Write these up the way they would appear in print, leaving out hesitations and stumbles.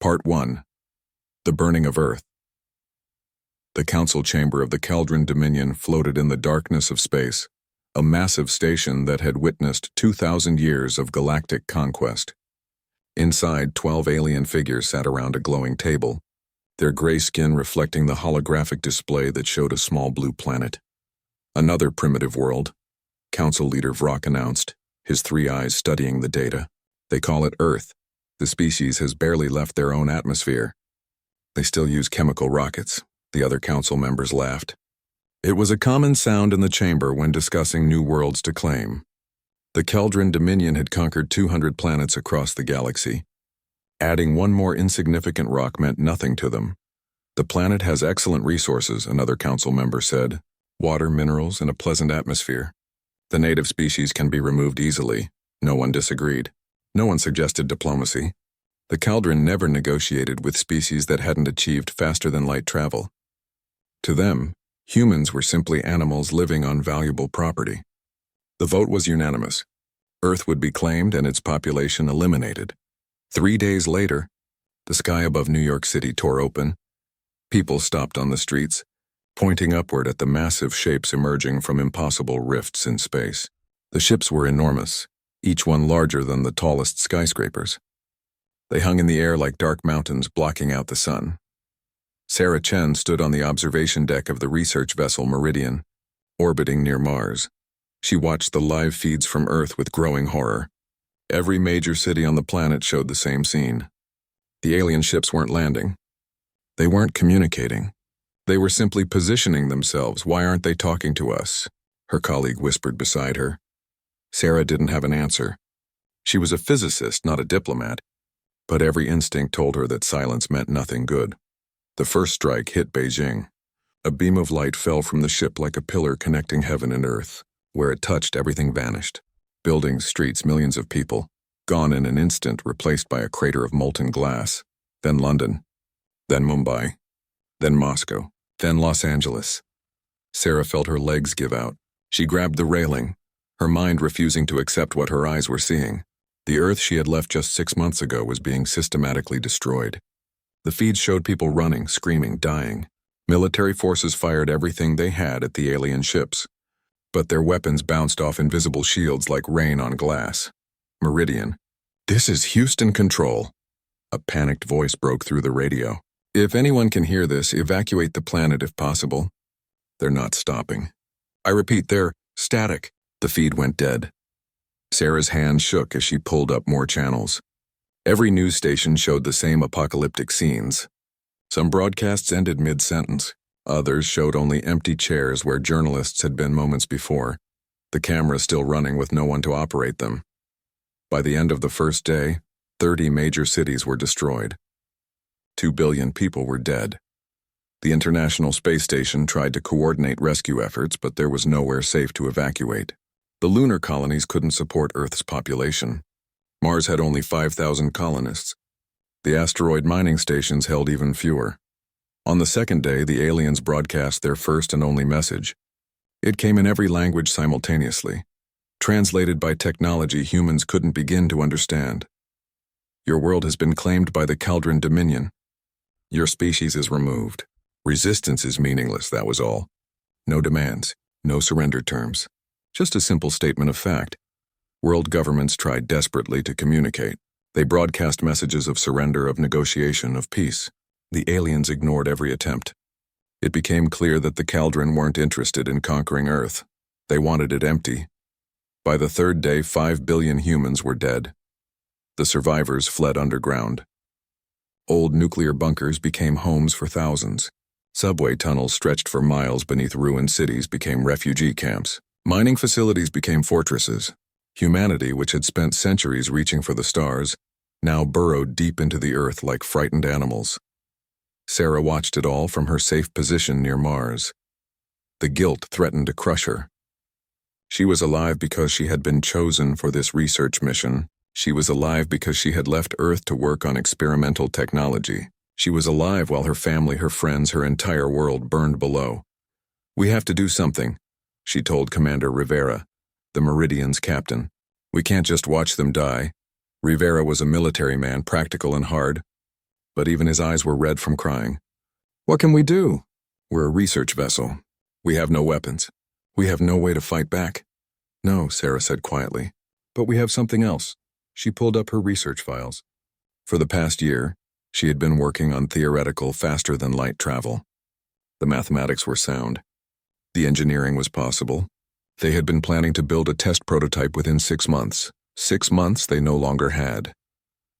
Part 1. The Burning of Earth. The council chamber of the Caldron Dominion floated in the darkness of space, a massive station that had witnessed 2,000 years of galactic conquest. Inside, 12 alien figures sat around a glowing table, their gray skin reflecting the holographic display that showed a small blue planet. Another primitive world, Council Leader Vrock announced, his three eyes studying the data. They call it Earth. The species has barely left their own atmosphere. They still use chemical rockets, the other council members laughed. It was a common sound in the chamber when discussing new worlds to claim. The Caldron Dominion had conquered 200 planets across the galaxy. Adding one more insignificant rock meant nothing to them. The planet has excellent resources, another council member said. Water, minerals, and a pleasant atmosphere. The native species can be removed easily. No one disagreed. No one suggested diplomacy. The Caldron never negotiated with species that hadn't achieved faster-than-light travel. To them, humans were simply animals living on valuable property. The vote was unanimous. Earth would be claimed and its population eliminated. 3 days later, the sky above New York City tore open. People stopped on the streets, pointing upward at the massive shapes emerging from impossible rifts in space. The ships were enormous, each one larger than the tallest skyscrapers. They hung in the air like dark mountains blocking out the sun. Sarah Chen stood on the observation deck of the research vessel Meridian, orbiting near Mars. She watched the live feeds from Earth with growing horror. Every major city on the planet showed the same scene. The alien ships weren't landing. They weren't communicating. They were simply positioning themselves. Why aren't they talking to us? Her colleague whispered beside her. Sarah didn't have an answer. She was a physicist, not a diplomat, but every instinct told her that silence meant nothing good. The first strike hit Beijing. A beam of light fell from the ship like a pillar connecting heaven and earth. Where it touched, everything vanished. Buildings, streets, millions of people, gone in an instant, replaced by a crater of molten glass. Then London, then Mumbai, then Moscow, then Los Angeles. Sarah felt her legs give out. She grabbed the railing, her mind refusing to accept what her eyes were seeing. The Earth she had left just 6 months ago was being systematically destroyed. The feeds showed people running, screaming, dying. Military forces fired everything they had at the alien ships, but their weapons bounced off invisible shields like rain on glass. Meridian. This is Houston Control. A panicked voice broke through the radio. If anyone can hear this, evacuate the planet if possible. They're not stopping. I repeat, they're static. The feed went dead. Sarah's hand shook as she pulled up more channels. Every news station showed the same apocalyptic scenes. Some broadcasts ended mid-sentence. Others showed only empty chairs where journalists had been moments before, the cameras still running with no one to operate them. By the end of the first day, 30 major cities were destroyed. 2 billion people were dead. The International Space Station tried to coordinate rescue efforts, but there was nowhere safe to evacuate. The lunar colonies couldn't support Earth's population. Mars had only 5,000 colonists. The asteroid mining stations held even fewer. On the second day, the aliens broadcast their first and only message. It came in every language simultaneously, translated by technology humans couldn't begin to understand. Your world has been claimed by the Caldron Dominion. Your species is removed. Resistance is meaningless, that was all. No demands, no surrender terms. Just a simple statement of fact. World governments tried desperately to communicate. They broadcast messages of surrender, of negotiation, of peace. The aliens ignored every attempt. It became clear that the Caldron weren't interested in conquering Earth. They wanted it empty. By the third day, 5 billion humans were dead. The survivors fled underground. Old nuclear bunkers became homes for thousands. Subway tunnels stretched for miles beneath ruined cities became refugee camps. Mining facilities became fortresses. Humanity, which had spent centuries reaching for the stars, now burrowed deep into the earth like frightened animals. Sarah watched it all from her safe position near Mars. The guilt threatened to crush her. She was alive because she had been chosen for this research mission. She was alive because she had left Earth to work on experimental technology. She was alive while her family, her friends, her entire world burned below. We have to do something, she told Commander Rivera, the Meridian's captain. We can't just watch them die. Rivera was a military man, practical and hard. but even his eyes were red from crying. "What can we do? We're a research vessel. We have no weapons. We have no way to fight back." "No," Sarah said quietly. "But we have something else." She pulled up her research files. For the past year, she had been working on theoretical faster-than-light travel. The mathematics were sound. The engineering was possible. They had been planning to build a test prototype within 6 months. 6 months they no longer had.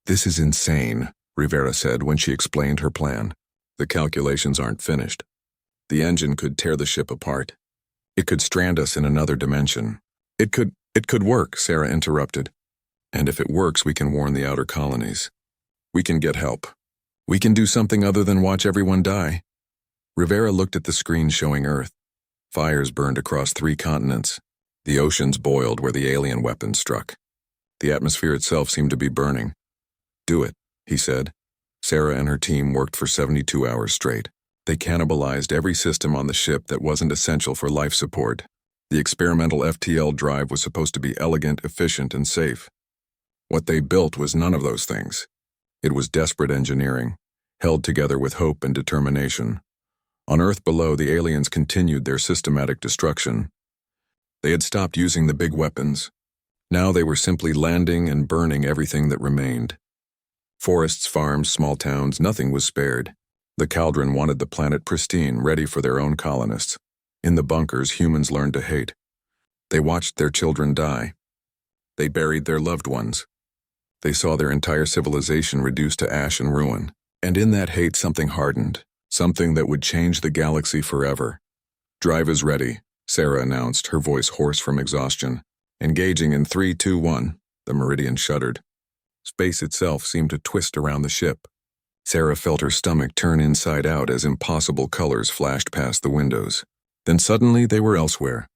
"This is insane," Rivera said when she explained her plan. "The calculations aren't finished. The engine could tear the ship apart. It could strand us in another dimension." It could work," Sarah interrupted. "And if it works, we can warn the outer colonies. We can get help. We can do something other than watch everyone die." Rivera looked at the screen showing Earth. Fires burned across 3 continents. The oceans boiled where the alien weapons struck. The atmosphere itself seemed to be burning. "Do it," he said. Sarah and her team worked for 72 hours straight. They cannibalized every system on the ship that wasn't essential for life support. The experimental FTL drive was supposed to be elegant, efficient, and safe. What they built was none of those things. It was desperate engineering, held together with hope and determination. On Earth below, the aliens continued their systematic destruction. They had stopped using the big weapons. Now they were simply landing and burning everything that remained. Forests, farms, small towns, nothing was spared. The Caldron wanted the planet pristine, ready for their own colonists. In the bunkers, humans learned to hate. They watched their children die. They buried their loved ones. They saw their entire civilization reduced to ash and ruin. And in that hate, something hardened, something that would change the galaxy forever. "Drive is ready," Sarah announced, her voice hoarse from exhaustion. "Engaging in 3, 2, 1. The Meridian shuddered. Space itself seemed to twist around the ship. Sarah felt her stomach turn inside out as impossible colors flashed past the windows. Then suddenly they were elsewhere.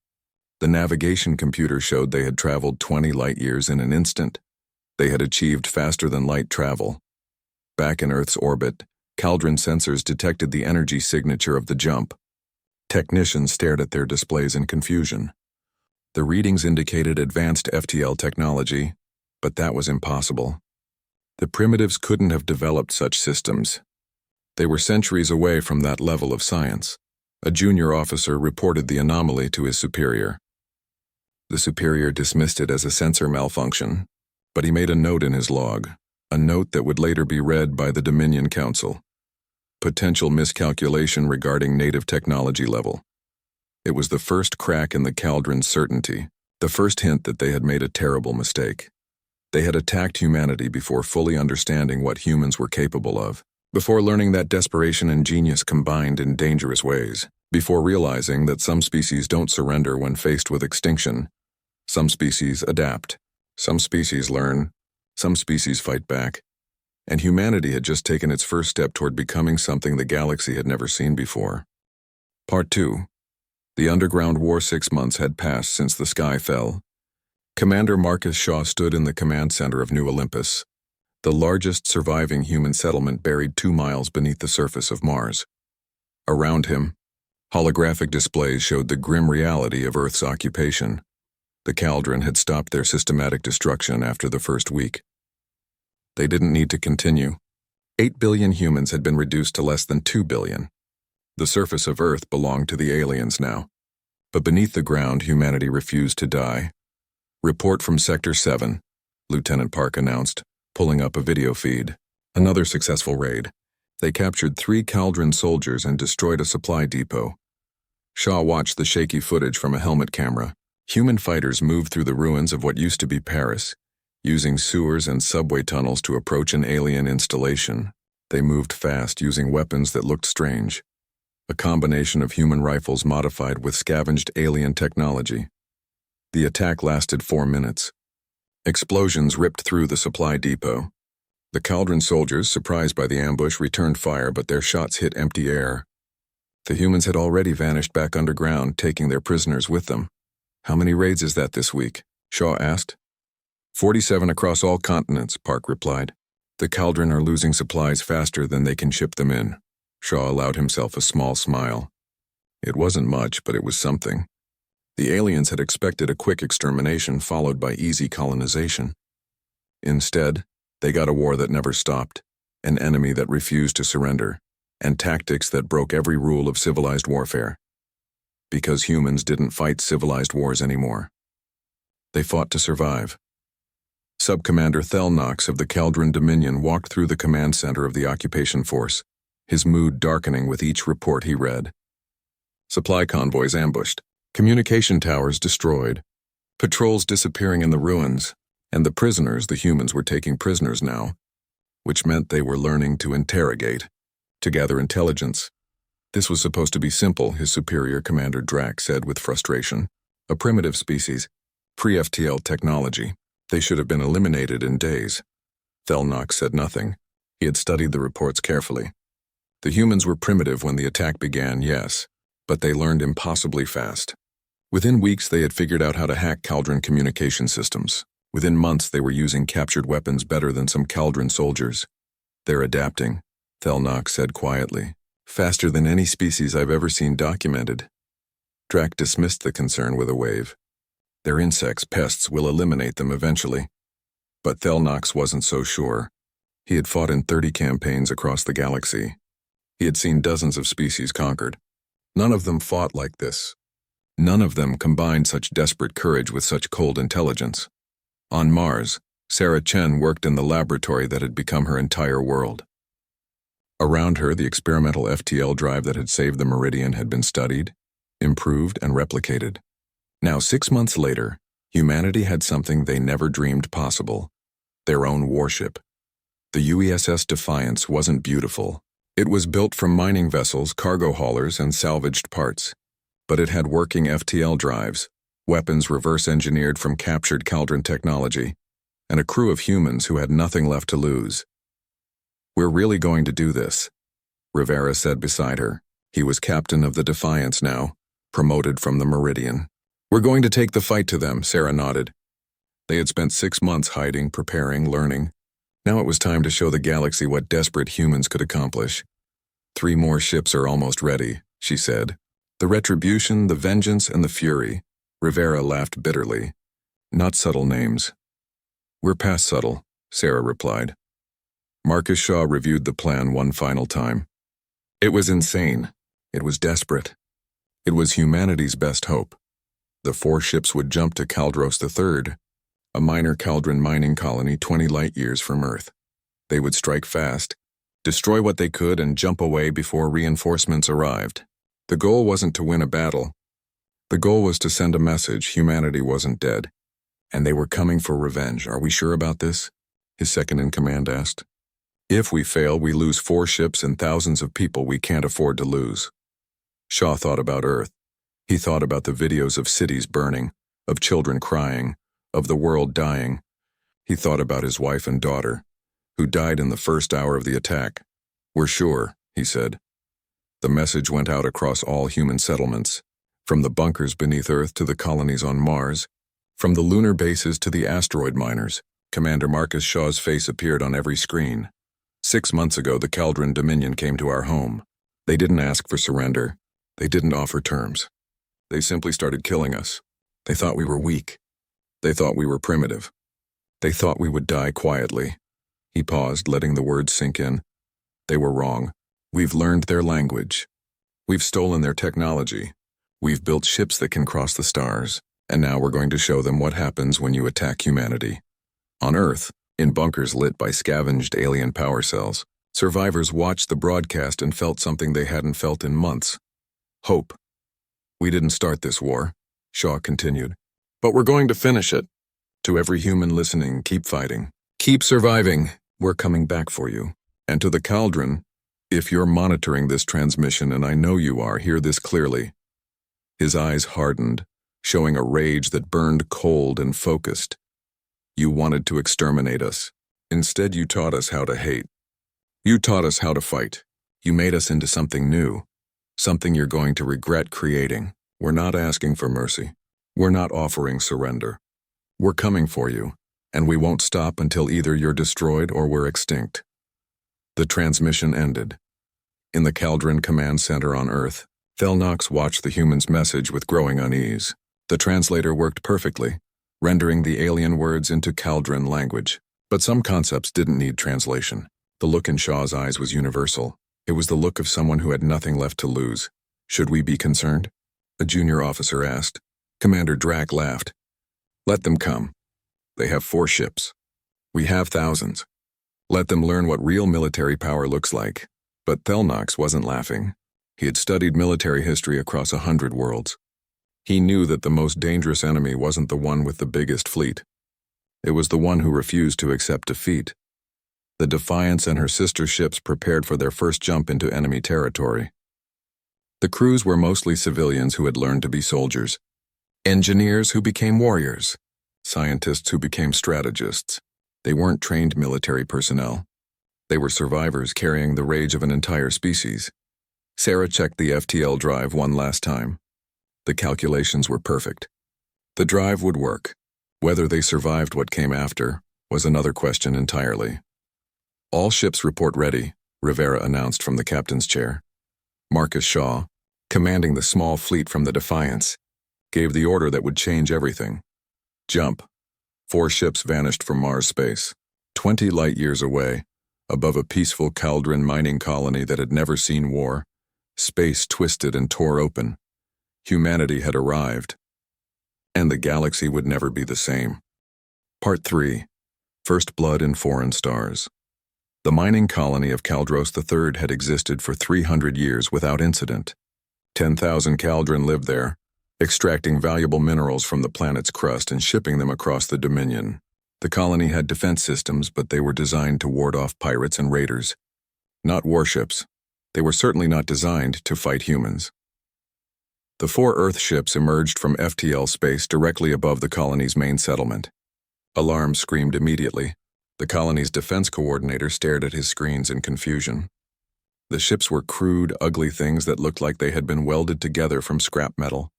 The navigation computer showed they had traveled 20 light-years in an instant. They had achieved faster-than-light travel. Back in Earth's orbit, Caldron sensors detected the energy signature of the jump. Technicians stared at their displays in confusion. The readings indicated advanced FTL technology, but that was impossible. The primitives couldn't have developed such systems. They were centuries away from that level of science. A junior officer reported the anomaly to his superior. The superior dismissed it as a sensor malfunction, but he made a note in his log, a note that would later be read by the Dominion Council. Potential miscalculation regarding native technology level. It was the first crack in the Caldron's certainty, the first hint that they had made a terrible mistake. They had attacked humanity before fully understanding what humans were capable of, before learning that desperation and genius combined in dangerous ways, before realizing that some species don't surrender when faced with extinction. Some species adapt. Some species learn. Some species fight back. And humanity had just taken its first step toward becoming something the galaxy had never seen before. Part 2. The underground war. 6 months had passed since the sky fell. Commander Marcus Shaw stood in the command center of New Olympus, the largest surviving human settlement buried 2 miles beneath the surface of Mars. Around him, holographic displays showed the grim reality of Earth's occupation. The Caldron had stopped their systematic destruction after the first week. They didn't need to continue. 8 billion humans had been reduced to less than 2 billion. The surface of Earth belonged to the aliens now. But beneath the ground, humanity refused to die. "Report from Sector 7, Lieutenant Park announced, pulling up a video feed. Another successful raid. They captured 3 Caldron soldiers and destroyed a supply depot. Shaw watched the shaky footage from a helmet camera. Human fighters moved through the ruins of what used to be Paris, using sewers and subway tunnels to approach an alien installation. They moved fast, using weapons that looked strange. A combination of human rifles modified with scavenged alien technology. The attack lasted 4 minutes. Explosions ripped through the supply depot. The Caldron soldiers, surprised by the ambush, returned fire, but their shots hit empty air. The humans had already vanished back underground, taking their prisoners with them. "How many raids is that this week?" Shaw asked. 47 across all continents, Park replied. "The Caldron are losing supplies faster than they can ship them in." Shaw allowed himself a small smile. It wasn't much, but it was something. The aliens had expected a quick extermination followed by easy colonization. Instead, they got a war that never stopped. an enemy that refused to surrender, and tactics that broke every rule of civilized warfare. Because humans didn't fight civilized wars anymore. They fought to survive. Subcommander Thelnox of the Caldron Dominion walked through the command center of the occupation force, his mood darkening with each report he read. Supply convoys ambushed, communication towers destroyed, patrols disappearing in the ruins, and the prisoners the humans were taking prisoners now, which meant they were learning to interrogate, to gather intelligence. This was supposed to be simple, his superior Commander Drac said with frustration. A primitive species, pre-FTL technology. They should have been eliminated in days. Thelnox said nothing. He had studied the reports carefully. The humans were primitive when the attack began, yes, but they learned impossibly fast. Within weeks, they had figured out how to hack Caldron communication systems. Within months, they were using captured weapons better than some Caldron soldiers. They're adapting, Thelnox said quietly. Faster than any species I've ever seen documented. Drac dismissed the concern with a wave. They're insects, pests, will eliminate them eventually. But Thelnox wasn't so sure. He had fought in 30 campaigns across the galaxy. He had seen dozens of species conquered. None of them fought like this. None of them combined such desperate courage with such cold intelligence. On Mars, Sarah Chen worked in the laboratory that had become her entire world. Around her, the experimental FTL drive that had saved the Meridian had been studied, improved, and replicated. Now, 6 months later, humanity had something they never dreamed possible: their own warship. The UESS Defiance wasn't beautiful. It was built from mining vessels, cargo haulers, and salvaged parts. But it had working FTL drives, weapons reverse-engineered from captured Caldron technology, and a crew of humans who had nothing left to lose. "We're really going to do this," Rivera said beside her. He was captain of the Defiance now, promoted from the Meridian. "We're going to take the fight to them," Sarah nodded. They had spent 6 months hiding, preparing, learning. Now it was time to show the galaxy what desperate humans could accomplish. 3 more ships are almost ready, she said. The Retribution, the Vengeance, and the Fury. Rivera laughed bitterly. Not subtle names. "We're past subtle," Sarah replied. Marcus Shaw reviewed the plan one final time. It was insane. It was desperate. It was humanity's best hope. The 4 ships would jump to Caldros III, a minor Caldron mining colony 20 light-years from Earth. They would strike fast, destroy what they could, and jump away before reinforcements arrived. The goal wasn't to win a battle. The goal was to send a message: humanity wasn't dead. And they were coming for revenge. "Are we sure about this?" his second-in-command asked. "If we fail, we lose 4 ships and thousands of people we can't afford to lose." Shaw thought about Earth. He thought about the videos of cities burning, of children crying, of the world dying. He thought about his wife and daughter, who died in the first hour of the attack. "We're sure," he said. The message went out across all human settlements, from the bunkers beneath Earth to the colonies on Mars, from the lunar bases to the asteroid miners. Commander Marcus Shaw's face appeared on every screen. 6 months ago, the Caldron Dominion came to our home. They didn't ask for surrender. They didn't offer terms. They simply started killing us. They thought we were weak. They thought we were primitive. They thought we would die quietly. He paused, letting the words sink in. They were wrong. We've learned their language. We've stolen their technology. We've built ships that can cross the stars. And now we're going to show them what happens when you attack humanity. On Earth, in bunkers lit by scavenged alien power cells, survivors watched the broadcast and felt something they hadn't felt in months. Hope. "We didn't start this war," Shaw continued, "but we're going to finish it. To every human listening, keep fighting. Keep surviving. We're coming back for you. And to the Caldron, if you're monitoring this transmission, and I know you are, hear this clearly." His eyes hardened, showing a rage that burned cold and focused. "You wanted to exterminate us. Instead, you taught us how to hate. You taught us how to fight. You made us into something new, something you're going to regret creating. We're not asking for mercy. We're not offering surrender. We're coming for you, and we won't stop until either you're destroyed or we're extinct." The transmission ended. In the Caldron Command Center on Earth, Thelnox watched the human's message with growing unease. The translator worked perfectly, rendering the alien words into Caldron language. But some concepts didn't need translation. The look in Shaw's eyes was universal. It was the look of someone who had nothing left to lose. Should we be concerned? A junior officer asked. Commander Drac laughed. Let them come. They have 4 ships. We have thousands. Let them learn what real military power looks like. But Thelnox wasn't laughing. He had studied military history across 100 worlds. He knew that the most dangerous enemy wasn't the one with the biggest fleet. It was the one who refused to accept defeat. The Defiance and her sister ships prepared for their first jump into enemy territory. The crews were mostly civilians who had learned to be soldiers, engineers who became warriors, scientists who became strategists. They weren't trained military personnel. They were survivors carrying the rage of an entire species. Sarah checked the FTL drive one last time. The calculations were perfect. The drive would work. Whether they survived what came after was another question entirely. All ships report ready, Rivera announced from the captain's chair. Marcus Shaw, commanding the small fleet from the Defiance, gave the order that would change everything. Jump. 4 ships vanished from Mars space, 20 light-years away, above a peaceful Caldron mining colony that had never seen war. Space twisted and tore open. Humanity had arrived. And the galaxy would never be the same. Part 3. First Blood in Foreign Stars. The mining colony of Caldros III had existed for 300 years without incident. 10,000 Caldron lived there, extracting valuable minerals from the planet's crust and shipping them across the Dominion. The colony had defense systems, but they were designed to ward off pirates and raiders. Not warships. They were certainly not designed to fight humans. The 4 Earth ships emerged from FTL space directly above the colony's main settlement. Alarms screamed immediately. The colony's defense coordinator stared at his screens in confusion. The ships were crude, ugly things that looked like they had been welded together from scrap metal.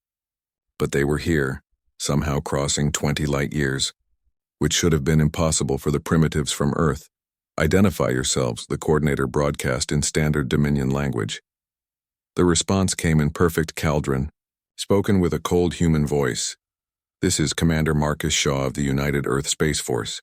But they were here, somehow crossing 20 light-years, which should have been impossible for the primitives from Earth. Identify yourselves, the coordinator broadcast in standard Dominion language. The response came in perfect Caldron, spoken with a cold human voice. This is Commander Marcus Shaw of the United Earth Space Force.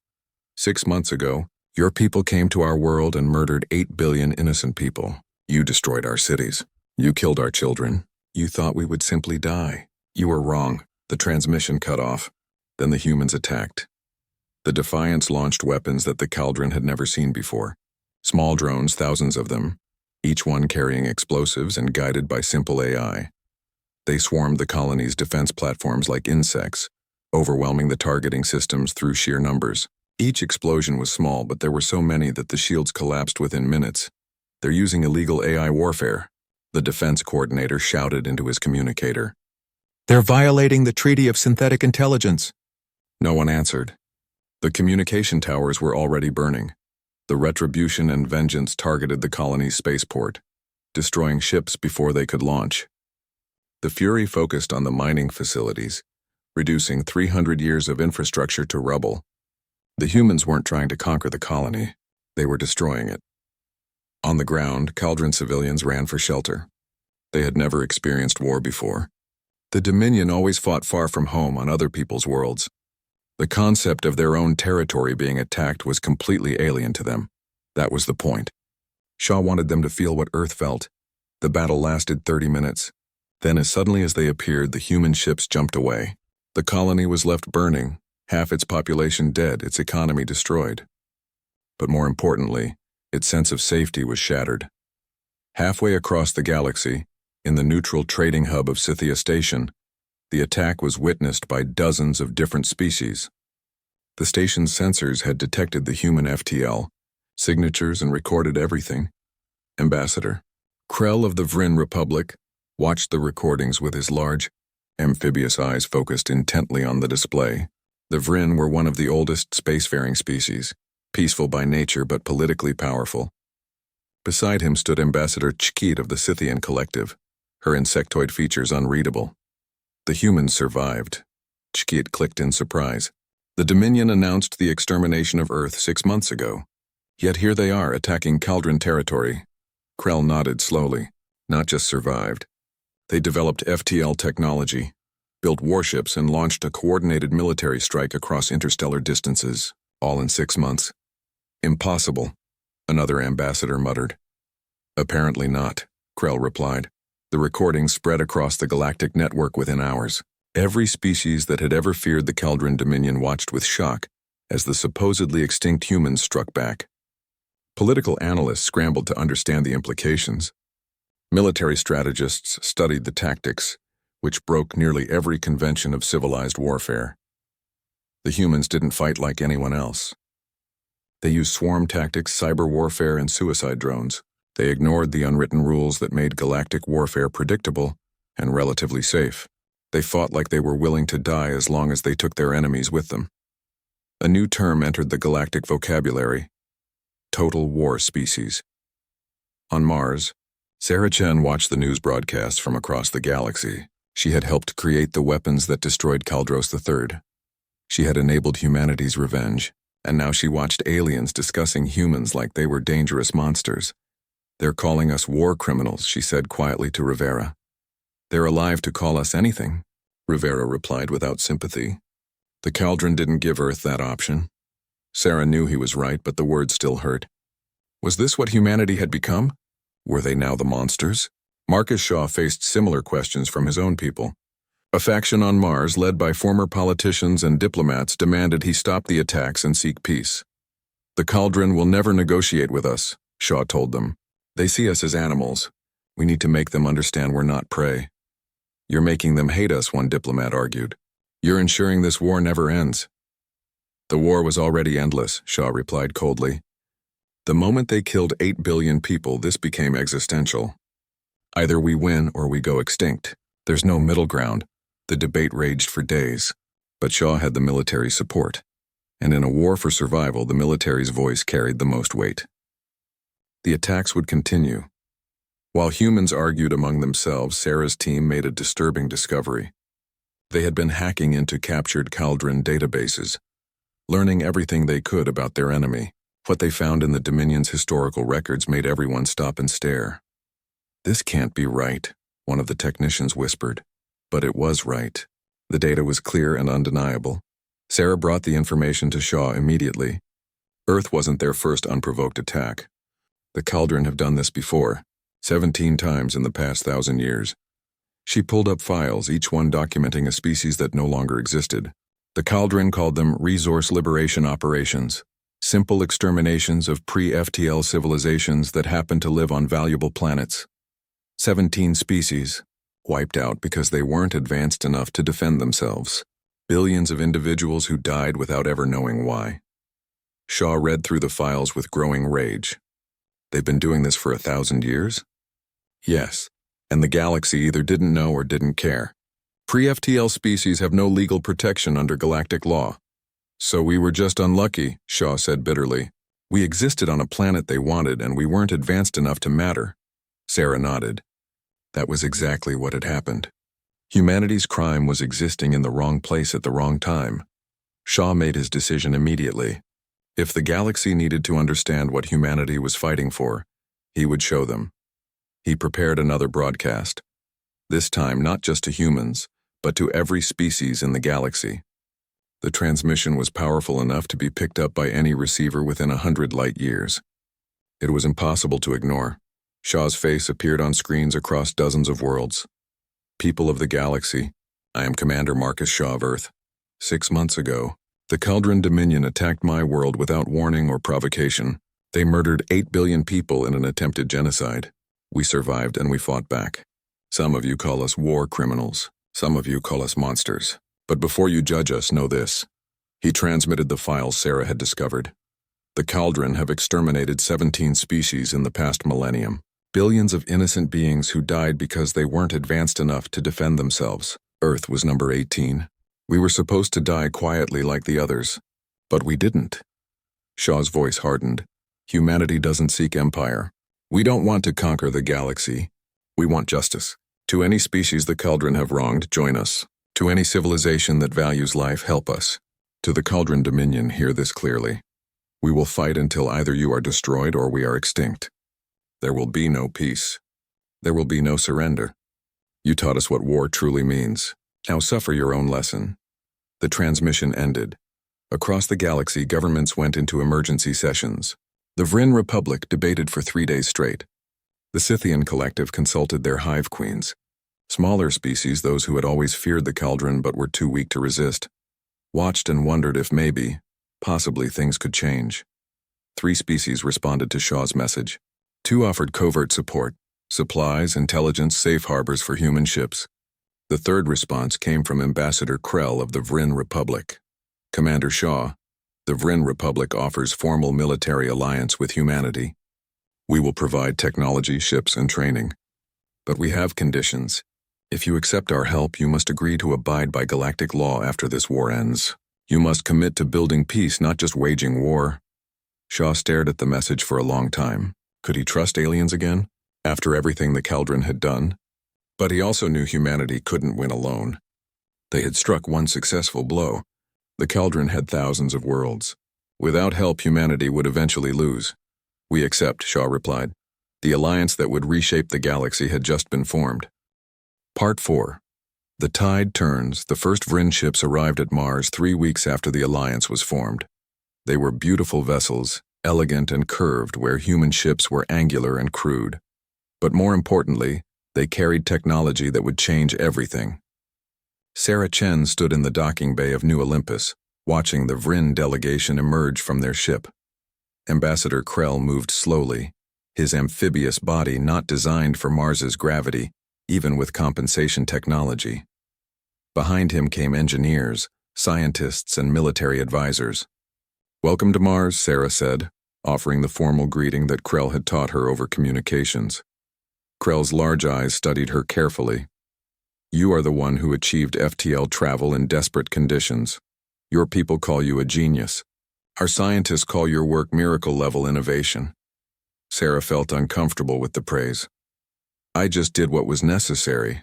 6 months ago, your people came to our world and murdered 8 billion innocent people. You destroyed our cities. You killed our children. You thought we would simply die. You were wrong. The transmission cut off. Then the humans attacked. The Defiance launched weapons that the Caldron had never seen before. Small drones, thousands of them, each one carrying explosives and guided by simple AI. They swarmed the colony's defense platforms like insects, overwhelming the targeting systems through sheer numbers. Each explosion was small, but there were so many that the shields collapsed within minutes. They're using illegal AI warfare, the defense coordinator shouted into his communicator. They're violating the Treaty of Synthetic Intelligence. No one answered. The communication towers were already burning. The Retribution and Vengeance targeted the colony's spaceport, destroying ships before they could launch. The Fury focused on the mining facilities, reducing 300 years of infrastructure to rubble. The humans weren't trying to conquer the colony. They were destroying it. On the ground, Caldron civilians ran for shelter. They had never experienced war before. The Dominion always fought far from home on other people's worlds. The concept of their own territory being attacked was completely alien to them. That was the point. Shaw wanted them to feel what Earth felt. The battle lasted 30 minutes. Then, as suddenly as they appeared, the human ships jumped away. The colony was left burning, half its population dead, its economy destroyed. But more importantly, its sense of safety was shattered. Halfway across the galaxy, in the neutral trading hub of Scythia Station, the attack was witnessed by dozens of different species. The station's sensors had detected the human FTL, signatures, and recorded everything. Ambassador Krell of the Vryn Republic watched the recordings with his large, amphibious eyes focused intently on the display. The Vryn were one of the oldest spacefaring species, peaceful by nature but politically powerful. Beside him stood Ambassador Chkit of the Scythian Collective, her insectoid features unreadable. The humans survived. Chkit clicked in surprise. The Dominion announced the extermination of Earth 6 months ago. Yet here they are attacking Caldron territory. Krell nodded slowly. Not just survived. They developed FTL technology, built warships, and launched a coordinated military strike across interstellar distances, all in 6 months. Impossible. another ambassador muttered. Apparently not, Krell replied. The recordings spread across the galactic network within hours. Every species that had ever feared the Caldron Dominion watched with shock as the supposedly extinct humans struck back. Political analysts scrambled to understand the implications. Military strategists studied the tactics, which broke nearly every convention of civilized warfare. The humans didn't fight like anyone else. They used swarm tactics, cyber warfare, and suicide drones. They ignored the unwritten rules that made galactic warfare predictable and relatively safe. They fought like they were willing to die as long as they took their enemies with them. A new term entered the galactic vocabulary: total war species. On Mars, Sarah Chen watched the news broadcasts from across the galaxy. She had helped create the weapons that destroyed Kaldros III. She had enabled humanity's revenge, and now she watched aliens discussing humans like they were dangerous monsters. They're calling us war criminals, she said quietly to Rivera. They're alive to call us anything, Rivera replied without sympathy. The Caldron didn't give Earth that option. Sarah knew he was right, but the words still hurt. Was this what humanity had become? Were they now the monsters? Marcus Shaw faced similar questions from his own people. A faction on Mars, led by former politicians and diplomats, demanded he stop the attacks and seek peace. The Caldron will never negotiate with us, Shaw told them. They see us as animals. We need to make them understand we're not prey. You're making them hate us, one diplomat argued. You're ensuring this war never ends. The war was already endless, Shaw replied coldly. The moment they killed 8 billion people, this became existential. Either we win or we go extinct. There's no middle ground. The debate raged for days, but Shaw had the military support, and in a war for survival, the military's voice carried the most weight. The attacks would continue. While humans argued among themselves, Sarah's team made a disturbing discovery. They had been hacking into captured Caldron databases, learning everything they could about their enemy. What they found in the Dominion's historical records made everyone stop and stare. This can't be right, one of the technicians whispered. But it was right. The data was clear and undeniable. Sarah brought the information to Shaw immediately. Earth wasn't their first unprovoked attack. The Caldron have done this before, 17 times in the past 1,000 years. She pulled up files, each one documenting a species that no longer existed. The Caldron called them resource liberation operations, simple exterminations of pre-FTL civilizations that happened to live on valuable planets. 17 species, wiped out because they weren't advanced enough to defend themselves. Billions of individuals who died without ever knowing why. Shaw read through the files with growing rage. They've been doing this for 1,000 years? Yes, and the galaxy either didn't know or didn't care. Pre-FTL species have no legal protection under galactic law. So we were just unlucky, Shaw said bitterly. We existed on a planet they wanted and we weren't advanced enough to matter. Sarah nodded. That was exactly what had happened. Humanity's crime was existing in the wrong place at the wrong time. Shaw made his decision immediately. If the galaxy needed to understand what humanity was fighting for, he would show them. He prepared another broadcast. This time not just to humans, but to every species in the galaxy. The transmission was powerful enough to be picked up by any receiver within 100 light years. It was impossible to ignore. Shaw's face appeared on screens across dozens of worlds. People of the galaxy, I am Commander Marcus Shaw of Earth. 6 months ago, the Caldron Dominion attacked my world without warning or provocation. They murdered 8 billion people in an attempted genocide. We survived and we fought back. Some of you call us war criminals. Some of you call us monsters. But before you judge us, know this. He transmitted the files Sarah had discovered. The Caldron have exterminated 17 species in the past millennium. Billions of innocent beings who died because they weren't advanced enough to defend themselves. Earth was number 18. We were supposed to die quietly like the others, but we didn't. Shaw's voice hardened. Humanity doesn't seek empire. We don't want to conquer the galaxy. We want justice. To any species the Caldron have wronged, join us. To any civilization that values life, help us. To the Caldron Dominion, hear this clearly. We will fight until either you are destroyed or we are extinct. There will be no peace. There will be no surrender. You taught us what war truly means. Now suffer your own lesson. The transmission ended. Across the galaxy, governments went into emergency sessions. The Vryn Republic debated for 3 days straight. The Scythian collective consulted their hive queens. Smaller species, those who had always feared the cauldron but were too weak to resist, watched and wondered if maybe, possibly things could change. 3 species responded to Shaw's message. 2 offered covert support, supplies, intelligence, safe harbors for human ships. The 3rd response came from Ambassador Krell of the Vryn Republic. Commander Shaw, the Vryn Republic offers formal military alliance with humanity. We will provide technology, ships, and training. But we have conditions. If you accept our help, you must agree to abide by galactic law after this war ends. You must commit to building peace, not just waging war. Shaw stared at the message for a long time. Could he trust aliens again, after everything the cauldron had done? But he also knew humanity couldn't win alone. They had struck one successful blow. The cauldron had thousands of worlds. Without help, humanity would eventually lose. We accept, Shaw replied. The alliance that would reshape the galaxy had just been formed. Part 4. The tide turns. The first Vryn ships arrived at Mars 3 weeks after the alliance was formed. They were beautiful vessels, elegant and curved, where human ships were angular and crude. But more importantly, they carried technology that would change everything. Sarah Chen stood in the docking bay of New Olympus, watching the Vryn delegation emerge from their ship. Ambassador Krell moved slowly, his amphibious body not designed for Mars's gravity, even with compensation technology. Behind him came engineers, scientists, and military advisors. "Welcome to Mars," Sarah said, offering the formal greeting that Krell had taught her over communications. Krell's large eyes studied her carefully. "You are the one who achieved FTL travel in desperate conditions. Your people call you a genius. Our scientists call your work miracle-level innovation." Sarah felt uncomfortable with the praise. "I just did what was necessary."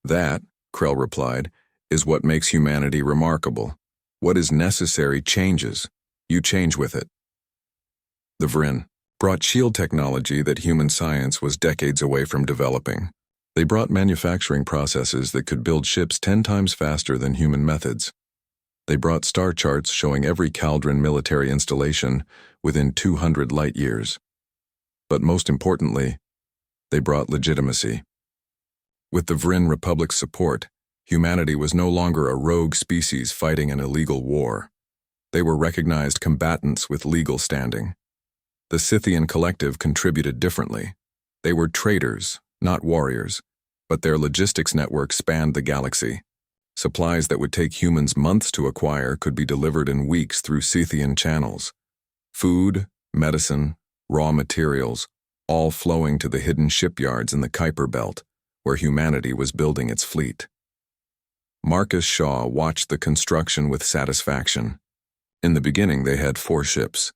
"That," Krell replied, "is what makes humanity remarkable. What is necessary changes. You change with it." The Vryn brought shield technology that human science was decades away from developing. They brought manufacturing processes that could build ships 10 times faster than human methods. They brought star charts showing every cauldron military installation within 200 light years. But most importantly, they brought legitimacy. With the Vryn Republic's support, humanity was no longer a rogue species fighting an illegal war. They were recognized combatants with legal standing. The Scythian collective contributed differently. They were traders, not warriors, but their logistics network spanned the galaxy. Supplies that would take humans months to acquire could be delivered in weeks through Scythian channels. Food, medicine, raw materials, all flowing to the hidden shipyards in the Kuiper Belt, where humanity was building its fleet. Marcus Shaw watched the construction with satisfaction. In the beginning, they had 4 ships.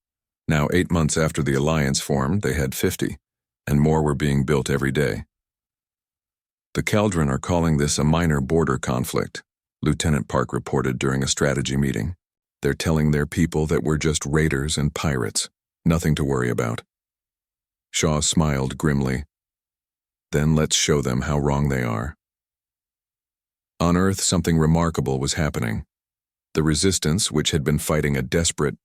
Now, 8 months after the alliance formed, they had 50, and more were being built every day. "The Cauldron are calling this a minor border conflict," Lieutenant Park reported during a strategy meeting. "They're telling their people that we're just raiders and pirates, nothing to worry about." Shaw smiled grimly. "Then let's show them how wrong they are." On Earth, something remarkable was happening. The Resistance, which had been fighting a desperate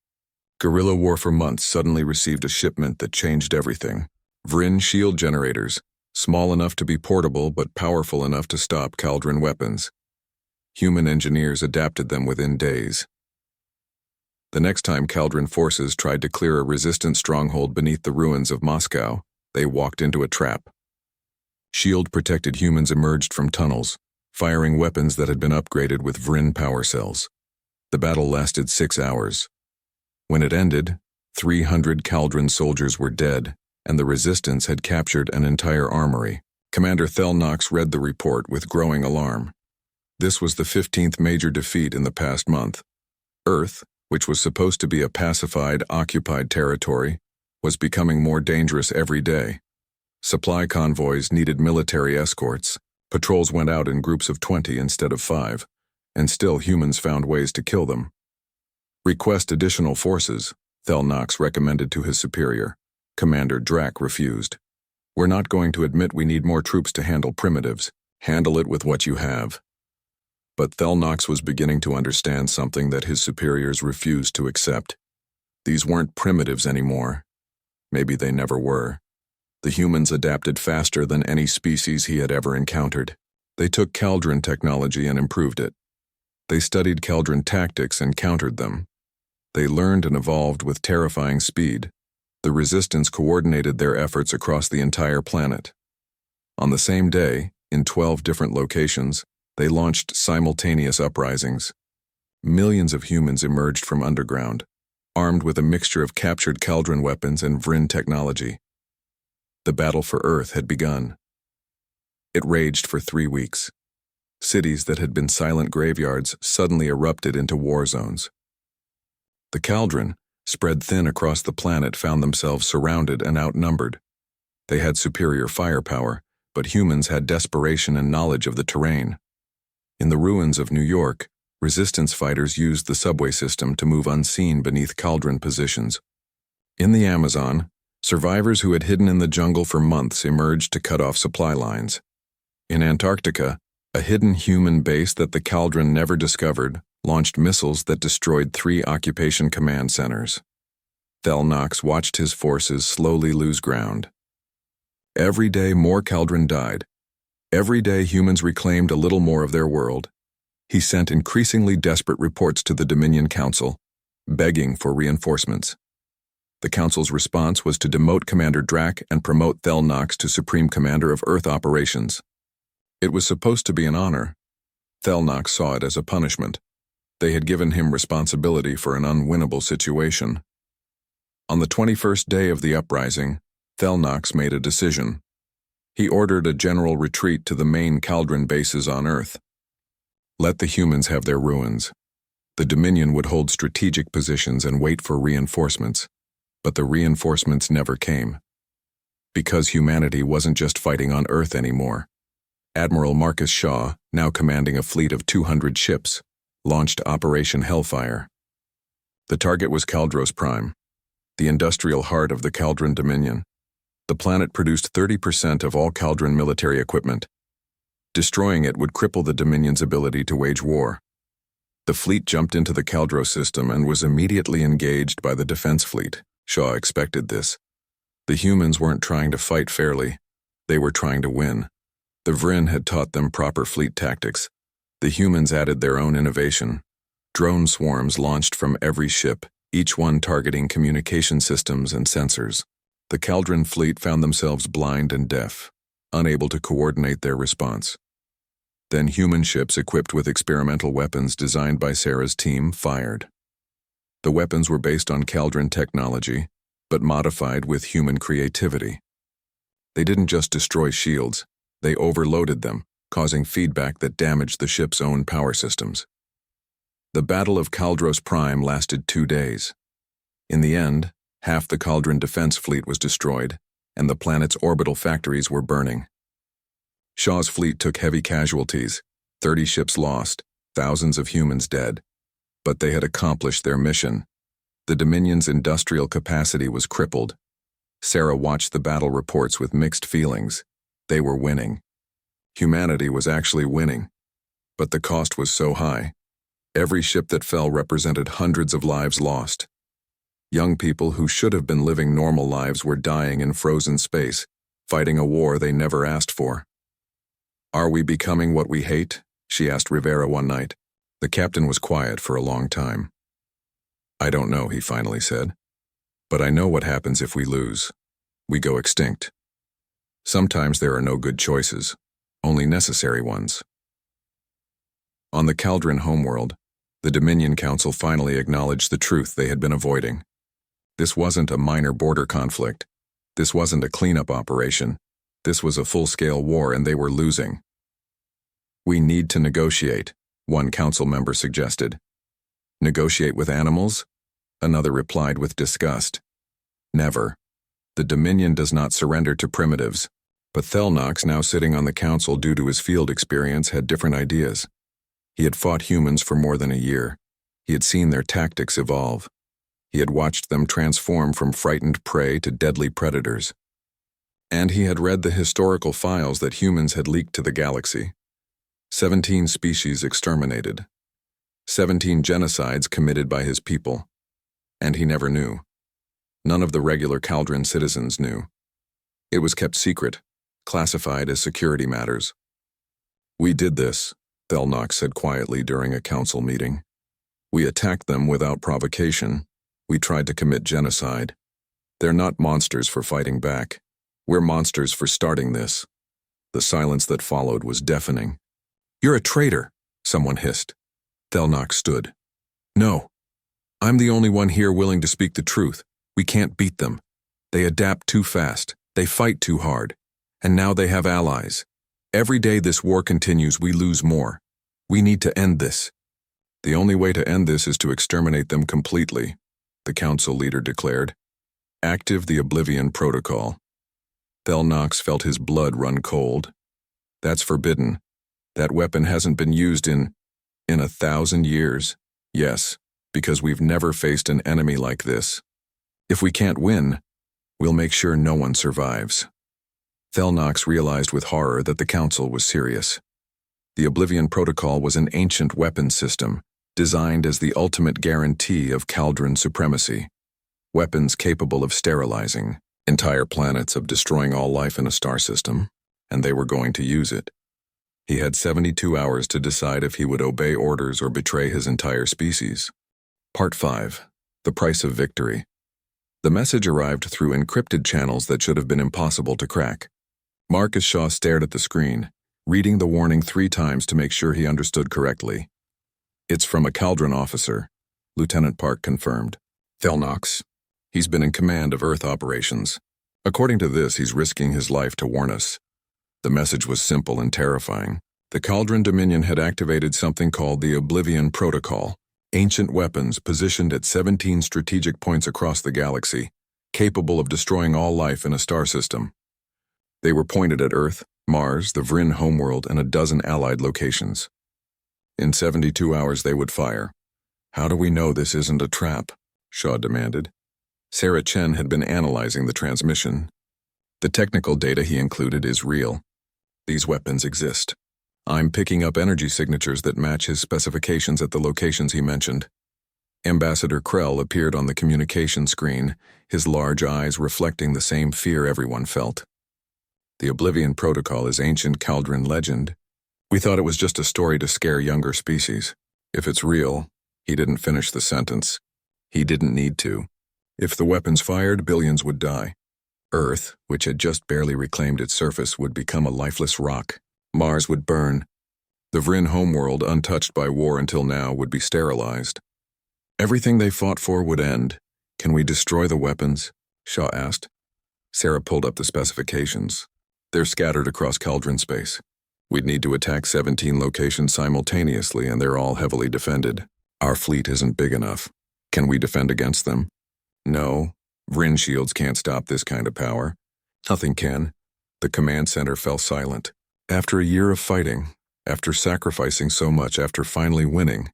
guerrilla war for months, suddenly received a shipment that changed everything. Vryn shield generators, small enough to be portable but powerful enough to stop cauldron weapons. Human engineers adapted them within days. The next time cauldron forces tried to clear a resistant stronghold beneath the ruins of Moscow, they walked into a trap. Shield-protected humans emerged from tunnels, firing weapons that had been upgraded with Vryn power cells. The battle lasted 6 hours. When it ended, 300 cauldron soldiers were dead, and the Resistance had captured an entire armory. Commander Thelnox read the report with growing alarm. This was the 15th major defeat in the past month. Earth, which was supposed to be a pacified, occupied territory, was becoming more dangerous every day. Supply convoys needed military escorts, patrols went out in groups of 20 instead of 5, and still humans found ways to kill them. "Request additional forces," Thelnox recommended to his superior. Commander Drac refused. "We're not going to admit we need more troops to handle primitives. Handle it with what you have." But Thelnox was beginning to understand something that his superiors refused to accept. These weren't primitives anymore. Maybe they never were. The humans adapted faster than any species he had ever encountered. They took Cauldron technology and improved it. They studied Cauldron tactics and countered them. They learned and evolved with terrifying speed. The Resistance coordinated their efforts across the entire planet. On the same day, in 12 different locations, they launched simultaneous uprisings. Millions of humans emerged from underground, armed with a mixture of captured Cauldron weapons and Vryn technology. The battle for Earth had begun. It raged for 3 weeks. Cities that had been silent graveyards suddenly erupted into war zones. The Cauldron, spread thin across the planet, found themselves surrounded and outnumbered. They had superior firepower, but humans had desperation and knowledge of the terrain. In the ruins of New York, Resistance fighters used the subway system to move unseen beneath Cauldron positions. In the Amazon, survivors who had hidden in the jungle for months emerged to cut off supply lines. In Antarctica, a hidden human base that the Cauldron never discovered launched missiles that destroyed 3 occupation command centers. Thelnox watched his forces slowly lose ground. Every day more Cauldron died. Every day humans reclaimed a little more of their world. He sent increasingly desperate reports to the Dominion Council, begging for reinforcements. The Council's response was to demote Commander Drac and promote Thelnox to Supreme Commander of Earth Operations. It was supposed to be an honor. Thelnox saw it as a punishment. They had given him responsibility for an unwinnable situation. On the 21st day of the uprising, Thelnox made a decision. He ordered a general retreat to the main Cauldron bases on Earth. Let the humans have their ruins. The Dominion would hold strategic positions and wait for reinforcements, but the reinforcements never came. Because humanity wasn't just fighting on Earth anymore. Admiral Marcus Shaw, now commanding a fleet of 200 ships, launched Operation Hellfire. The target was Caldros Prime, the industrial heart of the Cauldron Dominion. The planet produced 30% of all Cauldron military equipment. Destroying it would cripple the Dominion's ability to wage war. The fleet jumped into the Caldros system and was immediately engaged by the defense fleet. Shaw expected this. The humans weren't trying to fight fairly. They were trying to win. The Vryn had taught them proper fleet tactics. The humans added their own innovation. Drone swarms launched from every ship, each one targeting communication systems and sensors. The Cauldron fleet found themselves blind and deaf, unable to coordinate their response. Then human ships equipped with experimental weapons designed by Sarah's team fired. The weapons were based on Cauldron technology, but modified with human creativity. They didn't just destroy shields, they overloaded them, causing feedback that damaged the ship's own power systems. The Battle of Caldros Prime lasted 2 days. In the end, half the Cauldron defense fleet was destroyed, and the planet's orbital factories were burning. Shaw's fleet took heavy casualties, 30 ships lost, thousands of humans dead. But they had accomplished their mission. The Dominion's industrial capacity was crippled. Sarah watched the battle reports with mixed feelings. They were winning. Humanity was actually winning. But the cost was so high. Every ship that fell represented hundreds of lives lost. Young people who should have been living normal lives were dying in frozen space, fighting a war they never asked for. "Are we becoming what we hate?" she asked Rivera one night. The captain was quiet for a long time. "I don't know," he finally said. "But I know what happens if we lose. We go extinct. Sometimes there are no good choices, only necessary ones." On the Cauldron homeworld, the Dominion Council finally acknowledged the truth they had been avoiding. This wasn't a minor border conflict. This wasn't a cleanup operation. This was a full-scale war, and they were losing. "We need to negotiate," one council member suggested. "Negotiate with animals?" Another replied with disgust. "Never. The Dominion does not surrender to primitives." But Thelnox, now sitting on the council due to his field experience, had different ideas. He had fought humans for more than a year. He had seen their tactics evolve. He had watched them transform from frightened prey to deadly predators. And he had read the historical files that humans had leaked to the galaxy. 17 species exterminated. 17 genocides committed by his people. And he never knew. None of the regular Caldron citizens knew. It was kept secret, classified as security matters. "We did this," Thelnox said quietly during a council meeting. "We attacked them without provocation. We tried to commit genocide. They're not monsters for fighting back. We're monsters for starting this." The silence that followed was deafening. "You're a traitor," someone hissed. Thelnox stood. "No. I'm the only one here willing to speak the truth. We can't beat them. They adapt too fast. They fight too hard. And now they have allies. Every day this war continues, we lose more. We need to end this." "The only way to end this is to exterminate them completely," the council leader declared. "Active the Oblivion Protocol." Thelnox felt his blood run cold. "That's forbidden. That weapon hasn't been used in 1,000 years. Yes, because we've never faced an enemy like this. If we can't win, we'll make sure no one survives." Thelnox realized with horror that the council was serious. The Oblivion Protocol was an ancient weapons system, designed as the ultimate guarantee of Caldron supremacy. Weapons capable of sterilizing entire planets, of destroying all life in a star system, and they were going to use it. He had 72 hours to decide if he would obey orders or betray his entire species. Part 5. The Price of Victory. The message arrived through encrypted channels that should have been impossible to crack. Marcus Shaw stared at the screen, reading the warning 3 times to make sure he understood correctly. "It's from a Caldron officer," Lieutenant Park confirmed. "Thelnox. He's been in command of Earth operations. According to this, he's risking his life to warn us." The message was simple and terrifying. The Caldron Dominion had activated something called the Oblivion Protocol, ancient weapons positioned at 17 strategic points across the galaxy, capable of destroying all life in a star system. They were pointed at Earth, Mars, the Vryn homeworld, and a dozen allied locations. In 72 hours they would fire. "How do we know this isn't a trap?" Shaw demanded. Sarah Chen had been analyzing the transmission. "The technical data he included is real. These weapons exist. I'm picking up energy signatures that match his specifications at the locations he mentioned." Ambassador Krell appeared on the communication screen, his large eyes reflecting the same fear everyone felt. "The Oblivion Protocol is ancient Caldron legend. We thought it was just a story to scare younger species. If it's real," he didn't finish the sentence. He didn't need to. "If the weapons fired, billions would die. Earth, which had just barely reclaimed its surface, would become a lifeless rock. Mars would burn. The Vryn homeworld, untouched by war until now, would be sterilized. Everything they fought for would end. Can we destroy the weapons?" Shaw asked. Sarah pulled up the specifications. "They're scattered across Caldron space. We'd need to attack 17 locations simultaneously, and they're all heavily defended. Our fleet isn't big enough. Can we defend against them?" "No. Vryn shields can't stop this kind of power." "Nothing can." The command center fell silent. After a year of fighting, after sacrificing so much, after finally winning,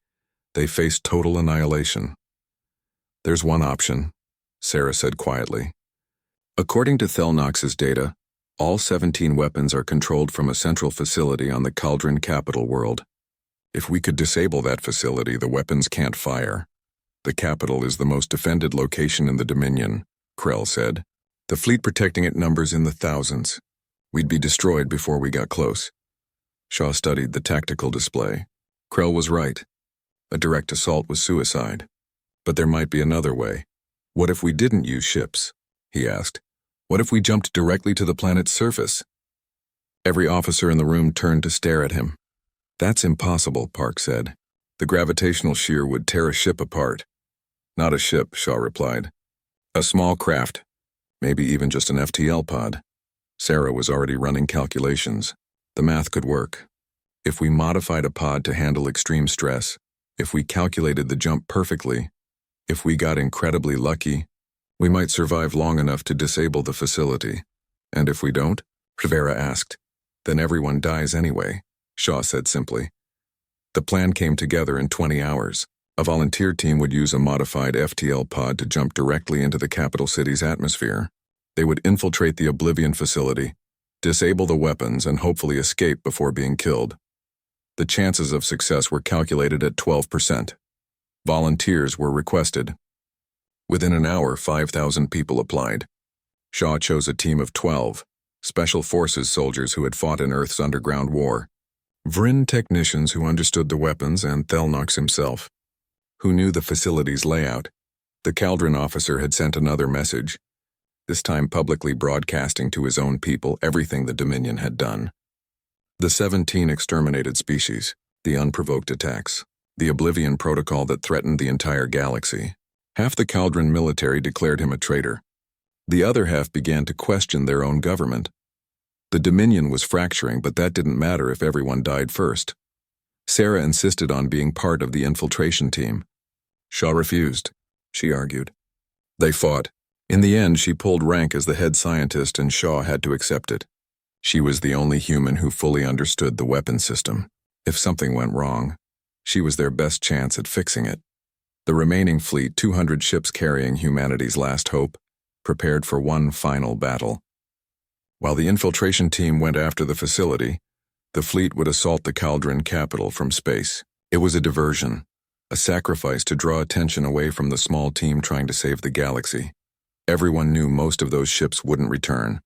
they faced total annihilation. "There's one option," Sarah said quietly. "According to Thelnox's data, all 17 weapons are controlled from a central facility on the Caldron capital world. If we could disable that facility, the weapons can't fire. The capital is the most defended location in the Dominion," Krell said. "The fleet protecting it numbers in the thousands. We'd be destroyed before we got close." Shaw studied the tactical display. Krell was right. A direct assault was suicide. But there might be another way. "What if we didn't use ships?" he asked. "What if we jumped directly to the planet's surface?" Every officer in the room turned to stare at him. "That's impossible," Park said. "The gravitational shear would tear a ship apart." "Not a ship," Shaw replied. "A small craft. Maybe even just an FTL pod." Sarah was already running calculations. The math could work. If we modified a pod to handle extreme stress, if we calculated the jump perfectly, if we got incredibly lucky, we might survive long enough to disable the facility. "And if we don't?" Rivera asked. "Then everyone dies anyway," Shaw said simply. The plan came together in 20 hours. A volunteer team would use a modified FTL pod to jump directly into the capital city's atmosphere. They would infiltrate the Oblivion facility, disable the weapons, and hopefully escape before being killed. The chances of success were calculated at 12%. Volunteers were requested. Within an hour, 5,000 people applied. Shaw chose a team of 12, Special Forces soldiers who had fought in Earth's underground war. Vryn technicians who understood the weapons, and Thelnox himself, who knew the facility's layout. The Caldron officer had sent another message, this time publicly broadcasting to his own people everything the Dominion had done. The 17 exterminated species, the unprovoked attacks, the Oblivion Protocol that threatened the entire galaxy. Half the Caldron military declared him a traitor. The other half began to question their own government. The Dominion was fracturing, but that didn't matter if everyone died first. Sarah insisted on being part of the infiltration team. Shaw refused, she argued. They fought. In the end, she pulled rank as the head scientist, and Shaw had to accept it. She was the only human who fully understood the weapon system. If something went wrong, she was their best chance at fixing it. The remaining fleet, 200 ships carrying humanity's last hope, prepared for one final battle. While the infiltration team went after the facility, the fleet would assault the Caldron capital from space. It was a diversion, a sacrifice to draw attention away from the small team trying to save the galaxy. Everyone knew most of those ships wouldn't return.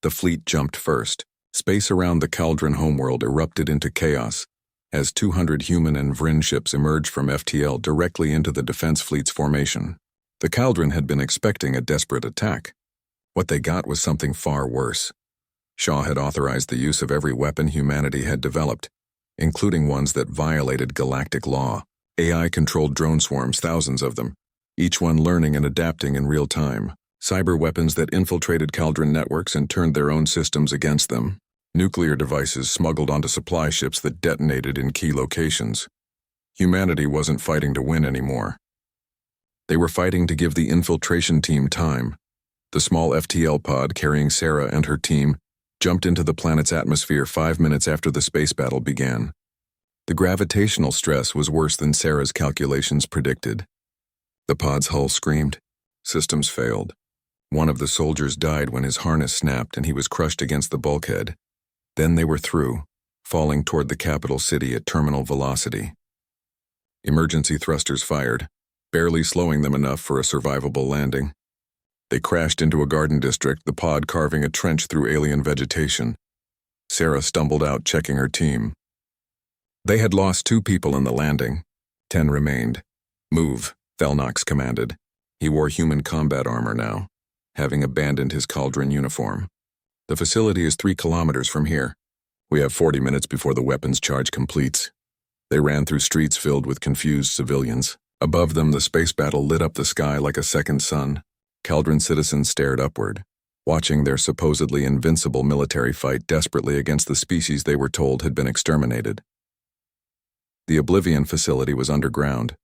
The fleet jumped first. Space around the Caldron homeworld erupted into chaos as 200 human and Vryn ships emerged from FTL directly into the defense fleet's formation. The Caldron had been expecting a desperate attack. What they got was something far worse. Shaw had authorized the use of every weapon humanity had developed, including ones that violated galactic law. AI-controlled drone swarms, thousands of them, each one learning and adapting in real time. Cyber weapons that infiltrated Caldron networks and turned their own systems against them. Nuclear devices smuggled onto supply ships that detonated in key locations. Humanity wasn't fighting to win anymore. They were fighting to give the infiltration team time. The small FTL pod carrying Sarah and her team jumped into the planet's atmosphere 5 minutes after the space battle began. The gravitational stress was worse than Sarah's calculations predicted. The pod's hull screamed. Systems failed. One of the soldiers died when his harness snapped and he was crushed against the bulkhead. Then they were through, falling toward the capital city at terminal velocity. Emergency thrusters fired, barely slowing them enough for a survivable landing. They crashed into a garden district, the pod carving a trench through alien vegetation. Sarah stumbled out, checking her team. They had lost 2 people in the landing. 10 remained. Move, Thelnox commanded. He wore human combat armor now, having abandoned his Caldron uniform. The facility is 3 kilometers from here. We have 40 minutes before the weapons charge completes. They ran through streets filled with confused civilians. Above them, the space battle lit up the sky like a second sun. Caldron citizens stared upward, watching their supposedly invincible military fight desperately against the species they were told had been exterminated. The Oblivion facility was underground,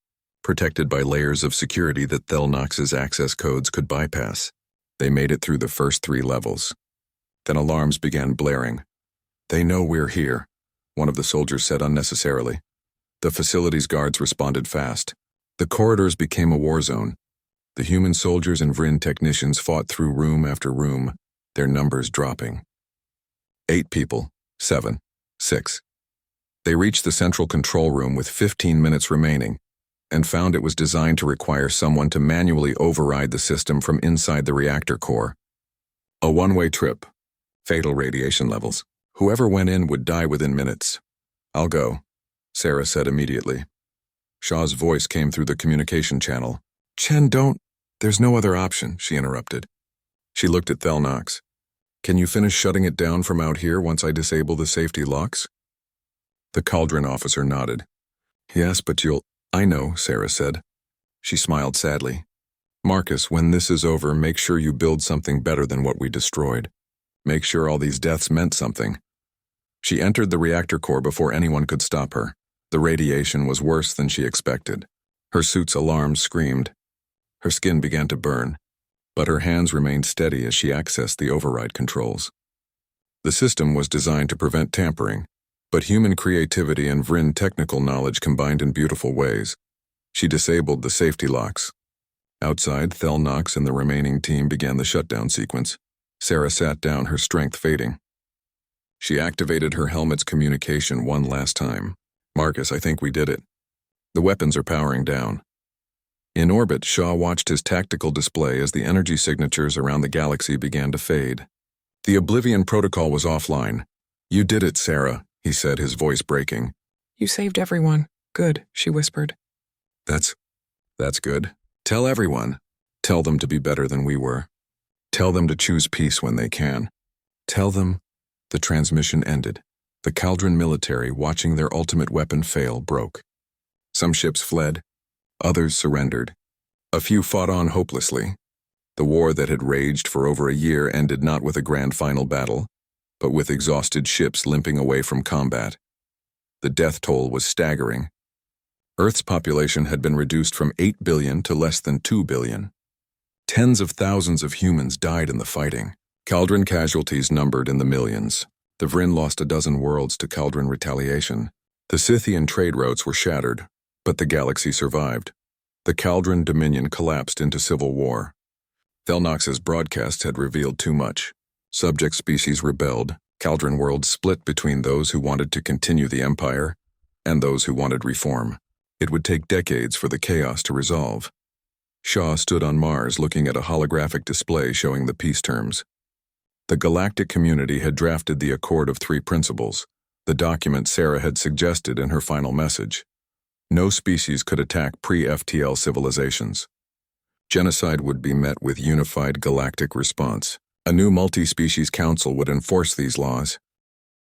protected by layers of security that Thelnox's access codes could bypass. They made it through the first 3 levels. Then alarms began blaring. "They know we're here," one of the soldiers said unnecessarily. The facility's guards responded fast. The corridors became a war zone. The human soldiers and Vryn technicians fought through room after room, their numbers dropping. 8 people, 7, 6. They reached the central control room with 15 minutes remaining, and found it was designed to require someone to manually override the system from inside the reactor core. A one-way trip. Fatal radiation levels. Whoever went in would die within minutes. "I'll go," Sarah said immediately. Shaw's voice came through the communication channel. "Chen, don't. There's no other option," she interrupted. She looked at Thelnox. "Can you finish shutting it down from out here once I disable the safety locks?" The Caldron officer nodded. "Yes, but I know," Sarah said. She smiled sadly. "Marcus, when this is over, make sure you build something better than what we destroyed. Make sure all these deaths meant something." She entered the reactor core before anyone could stop her. The radiation was worse than she expected. Her suit's alarms screamed. Her skin began to burn, but her hands remained steady as she accessed the override controls. The system was designed to prevent tampering, but human creativity and Vryn technical knowledge combined in beautiful ways. She disabled the safety locks. Outside, Thelnox and the remaining team began the shutdown sequence. Sarah sat down, her strength fading. She activated her helmet's communication one last time. "Marcus, I think we did it. The weapons are powering down." In orbit, Shaw watched his tactical display as the energy signatures around the galaxy began to fade. The Oblivion protocol was offline. "You did it, Sarah," he said, his voice breaking. "You saved everyone. Good," she whispered. That's good. Tell everyone. Tell them to be better than we were. Tell them to choose peace when they can. Tell them." The transmission ended. The Caldron military, watching their ultimate weapon fail, broke. Some ships fled. Others surrendered. A few fought on hopelessly. The war that had raged for over a year ended not with a grand final battle, but with exhausted ships limping away from combat. The death toll was staggering. Earth's population had been reduced from 8 billion to less than 2 billion. Tens of thousands of humans died in the fighting. Caldron casualties numbered in the millions. The Vryn lost a dozen worlds to Caldron retaliation. The Scythian trade routes were shattered, but the galaxy survived. The Caldron Dominion collapsed into civil war. Thelnox's broadcasts had revealed too much. Subject species rebelled. Caldron worlds split between those who wanted to continue the Empire and those who wanted reform. It would take decades for the chaos to resolve. Shaw stood on Mars looking at a holographic display showing the peace terms. The galactic community had drafted the Accord of Three Principles, the document Sarah had suggested in her final message. No species could attack pre-FTL civilizations. Genocide would be met with unified galactic response. A new multi-species council would enforce these laws.